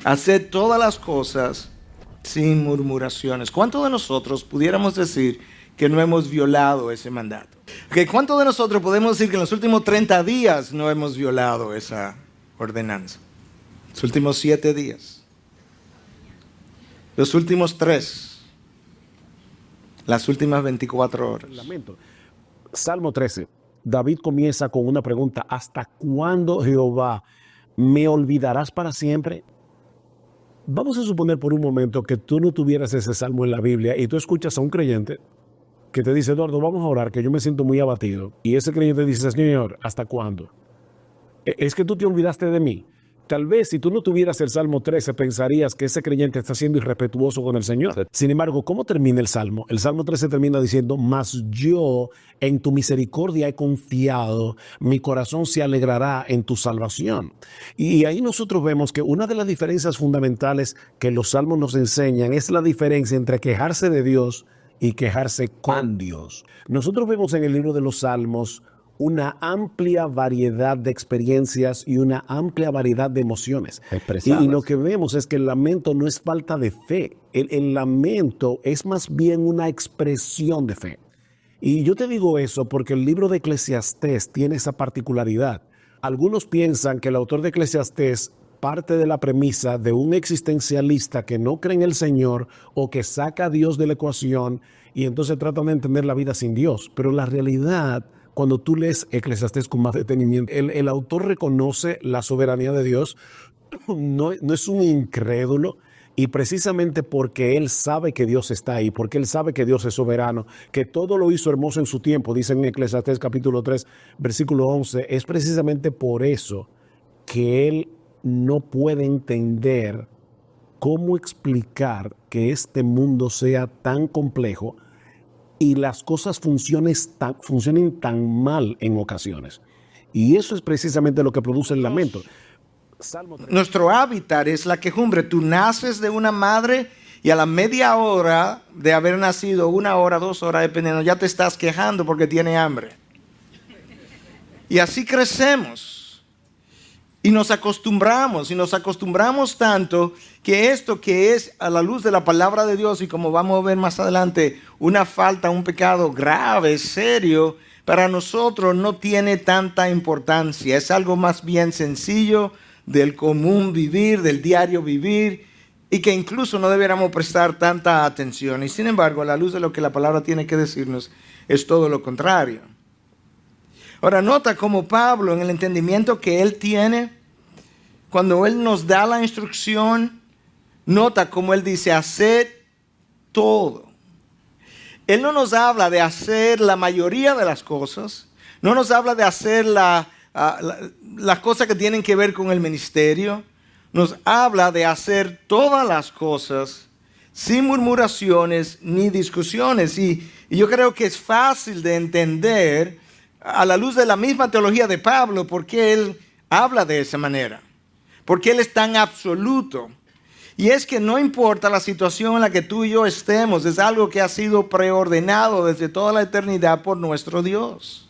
Haced todas las cosas sin murmuraciones. ¿Cuántos de nosotros pudiéramos decir que no hemos violado ese mandato? ¿Cuántos de nosotros podemos decir que en los últimos 30 días no hemos violado esa ordenanza? Los últimos 7 días. Los últimos 3. Las últimas 24 horas. Lamento. Salmo 13. David comienza con una pregunta. ¿Hasta cuándo, Jehová, me olvidarás para siempre? Vamos a suponer por un momento que tú no tuvieras ese salmo en la Biblia y tú escuchas a un creyente que te dice, Eduardo, vamos a orar, que yo me siento muy abatido. Y ese creyente dice, Señor, ¿hasta cuándo? Es que tú te olvidaste de mí. Tal vez si tú no tuvieras el Salmo 13, pensarías que ese creyente está siendo irrespetuoso con el Señor. Sí. Sin embargo, ¿cómo termina el Salmo? El Salmo 13 termina diciendo, mas yo en tu misericordia he confiado, mi corazón se alegrará en tu salvación. Y ahí nosotros vemos que una de las diferencias fundamentales que los Salmos nos enseñan es la diferencia entre quejarse de Dios y quejarse con Dios. Nosotros vemos en el libro de los Salmos una amplia variedad de experiencias y una amplia variedad de emociones. Y lo que vemos es que el lamento no es falta de fe. El lamento es más bien una expresión de fe. Y yo te digo eso porque el libro de Eclesiastés tiene esa particularidad. Algunos piensan que el autor de Eclesiastés parte de la premisa de un existencialista que no cree en el Señor o que saca a Dios de la ecuación y entonces tratan de entender la vida sin Dios. Pero la realidad, cuando tú lees Eclesiastés con más detenimiento, el autor reconoce la soberanía de Dios, no es un incrédulo, y precisamente porque él sabe que Dios está ahí, porque él sabe que Dios es soberano, que todo lo hizo hermoso en su tiempo, dice en Eclesiastés capítulo 3, versículo 11, es precisamente por eso que él no puede entender cómo explicar que este mundo sea tan complejo y las cosas funcionen tan mal en ocasiones. Y eso es precisamente lo que produce el lamento. Nuestro hábitat es la quejumbre. Tú naces de una madre y a la media hora de haber nacido, 1 hora, 2 horas, dependiendo, ya te estás quejando porque tiene hambre. Y así crecemos. Y nos acostumbramos tanto que esto que es a la luz de la palabra de Dios y como vamos a ver más adelante, una falta, un pecado grave, serio, para nosotros no tiene tanta importancia. Es algo más bien sencillo del común vivir, del diario vivir, y que incluso no debiéramos prestar tanta atención. Y sin embargo, a la luz de lo que la palabra tiene que decirnos, es todo lo contrario. Ahora, nota cómo Pablo, en el entendimiento que él tiene, cuando él nos da la instrucción, nota cómo él dice, haced todo. Él no nos habla de hacer la mayoría de las cosas, no nos habla de hacer las cosas que tienen que ver con el ministerio, nos habla de hacer todas las cosas sin murmuraciones ni discusiones. Y yo creo que es fácil de entender a la luz de la misma teología de Pablo, por qué él habla de esa manera, porque él es tan absoluto. Y es que no importa la situación en la que tú y yo estemos, es algo que ha sido preordenado desde toda la eternidad por nuestro Dios.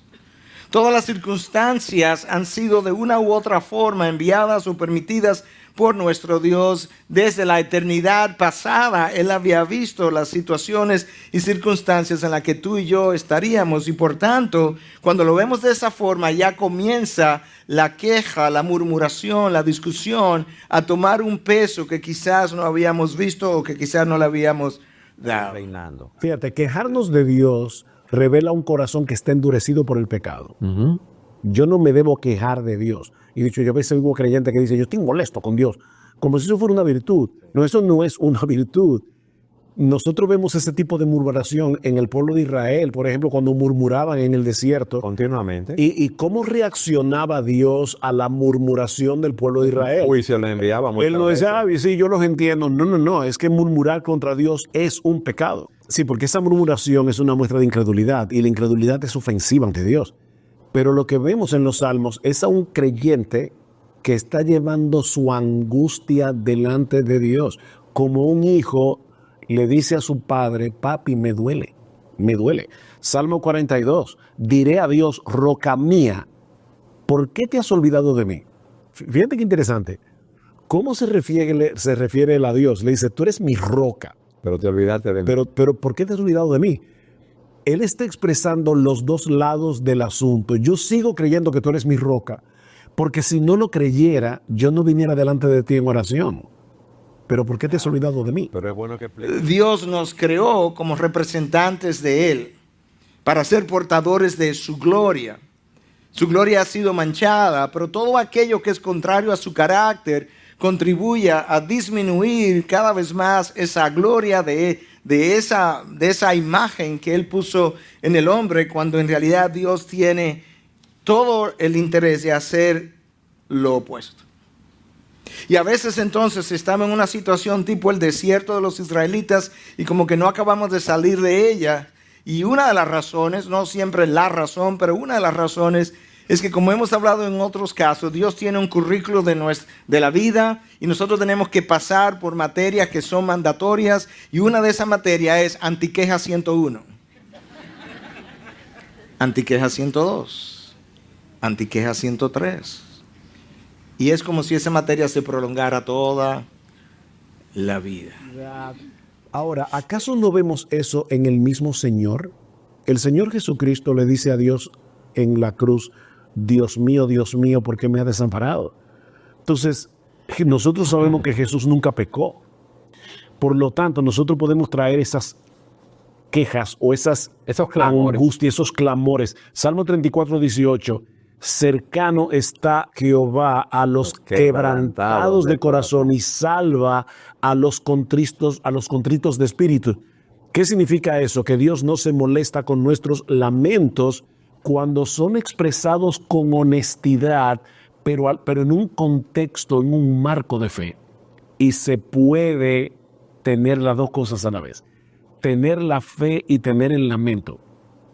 Todas las circunstancias han sido de una u otra forma enviadas o permitidas por nuestro Dios desde la eternidad pasada. Él había visto las situaciones y circunstancias en las que tú y yo estaríamos, y por tanto, cuando lo vemos de esa forma, ya comienza la queja, la murmuración, la discusión a tomar un peso que quizás no habíamos visto o que quizás no le habíamos dado. Fíjate, quejarnos de Dios revela un corazón que está endurecido por el pecado. Yo no me debo quejar de Dios. Y dicho, yo a veces oigo creyente que dice, yo estoy molesto con Dios, como si eso fuera una virtud. No, eso no es una virtud. Nosotros vemos ese tipo de murmuración en el pueblo de Israel, por ejemplo, cuando murmuraban en el desierto. Continuamente. ¿Y cómo reaccionaba Dios a la murmuración del pueblo de Israel? Uy, se le enviaba muchas Él no decía, veces. sí, yo los entiendo. No, es que murmurar contra Dios es un pecado. Sí, porque esa murmuración es una muestra de incredulidad, y la incredulidad es ofensiva ante Dios. Pero lo que vemos en los Salmos es a un creyente que está llevando su angustia delante de Dios. Como un hijo le dice a su padre, papi, me duele. Salmo 42, diré a Dios, roca mía, ¿por qué te has olvidado de mí? Fíjate qué interesante. ¿Cómo se refiere él a Dios? Le dice, tú eres mi roca. Pero te olvidaste de mí. Pero ¿por qué te has olvidado de mí? Él está expresando los dos lados del asunto. Yo sigo creyendo que tú eres mi roca, porque si no lo creyera, yo no viniera delante de ti en oración. Pero ¿por qué te has olvidado de mí? Pero es bueno que expliques. Dios nos creó como representantes de Él para ser portadores de su gloria. Su gloria ha sido manchada, pero todo aquello que es contrario a su carácter contribuye a disminuir cada vez más esa gloria de esa imagen que Él puso en el hombre, cuando en realidad Dios tiene todo el interés de hacer lo opuesto. Y a veces entonces estamos en una situación tipo el desierto de los israelitas y como que no acabamos de salir de ella. Y una de las razones, no siempre la razón, pero una de las razones es que, como hemos hablado en otros casos, Dios tiene un currículo de la vida y nosotros tenemos que pasar por materias que son mandatorias, y una de esas materias es Antiqueja 101, Antiqueja 102, Antiqueja 103. Y es como si esa materia se prolongara toda la vida. Ahora, ¿acaso no vemos eso en el mismo Señor? El Señor Jesucristo le dice a Dios en la cruz, Dios mío, ¿por qué me has desamparado? Entonces, nosotros sabemos que Jesús nunca pecó. Por lo tanto, nosotros podemos traer esas quejas o esos clamores. angustias, esos clamores. Salmo 34, 18. Cercano está Jehová a los quebrantados de corazón y salva a los contritos de espíritu. ¿Qué significa eso? Que Dios no se molesta con nuestros lamentos cuando son expresados con honestidad, pero en un contexto, en un marco de fe. Y se puede tener las dos cosas a la vez. Tener la fe y tener el lamento.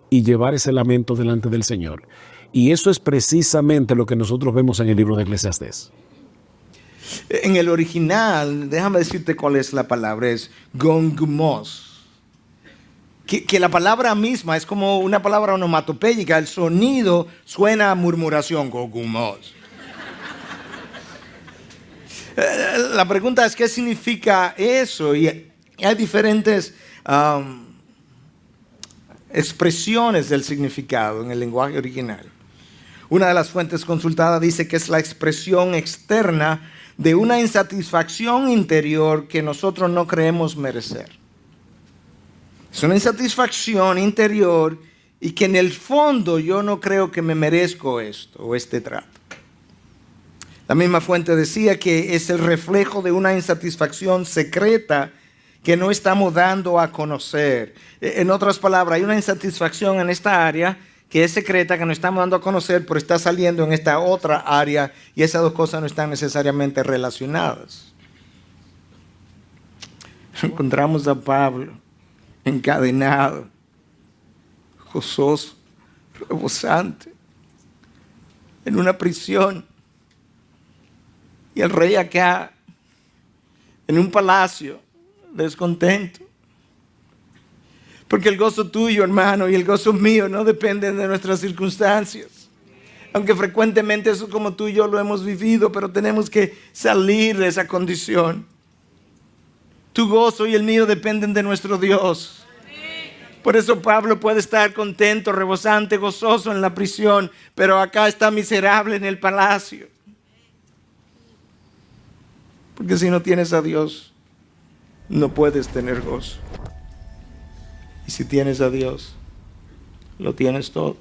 Y llevar ese lamento delante del Señor. Y eso es precisamente lo que nosotros vemos en el libro de Eclesiastés. En el original, déjame decirte cuál es la palabra, es gongumos. Que la palabra misma es como una palabra onomatopéyica, el sonido suena a murmuración, gongumos. La pregunta es, ¿qué significa eso? Y hay diferentes expresiones del significado en el lenguaje original. Una de las fuentes consultadas dice que es la expresión externa de una insatisfacción interior que nosotros no creemos merecer. Es una insatisfacción interior y que en el fondo yo no creo que me merezco esto o este trato. La misma fuente decía que es el reflejo de una insatisfacción secreta que no estamos dando a conocer. En otras palabras, hay una insatisfacción en esta área que es secreta, que no estamos dando a conocer, pero está saliendo en esta otra área, y esas dos cosas no están necesariamente relacionadas. Encontramos a Pablo encadenado, gozoso, rebosante, en una prisión, y el rey acá, en un palacio, descontento. Porque el gozo tuyo, hermano, y el gozo mío no dependen de nuestras circunstancias. Aunque frecuentemente eso, como tú y yo lo hemos vivido, pero tenemos que salir de esa condición. Tu gozo y el mío dependen de nuestro Dios. Por eso Pablo puede estar contento, rebosante, gozoso en la prisión, pero acá está miserable en el palacio. Porque si no tienes a Dios, no puedes tener gozo. Y si tienes a Dios, lo tienes todo.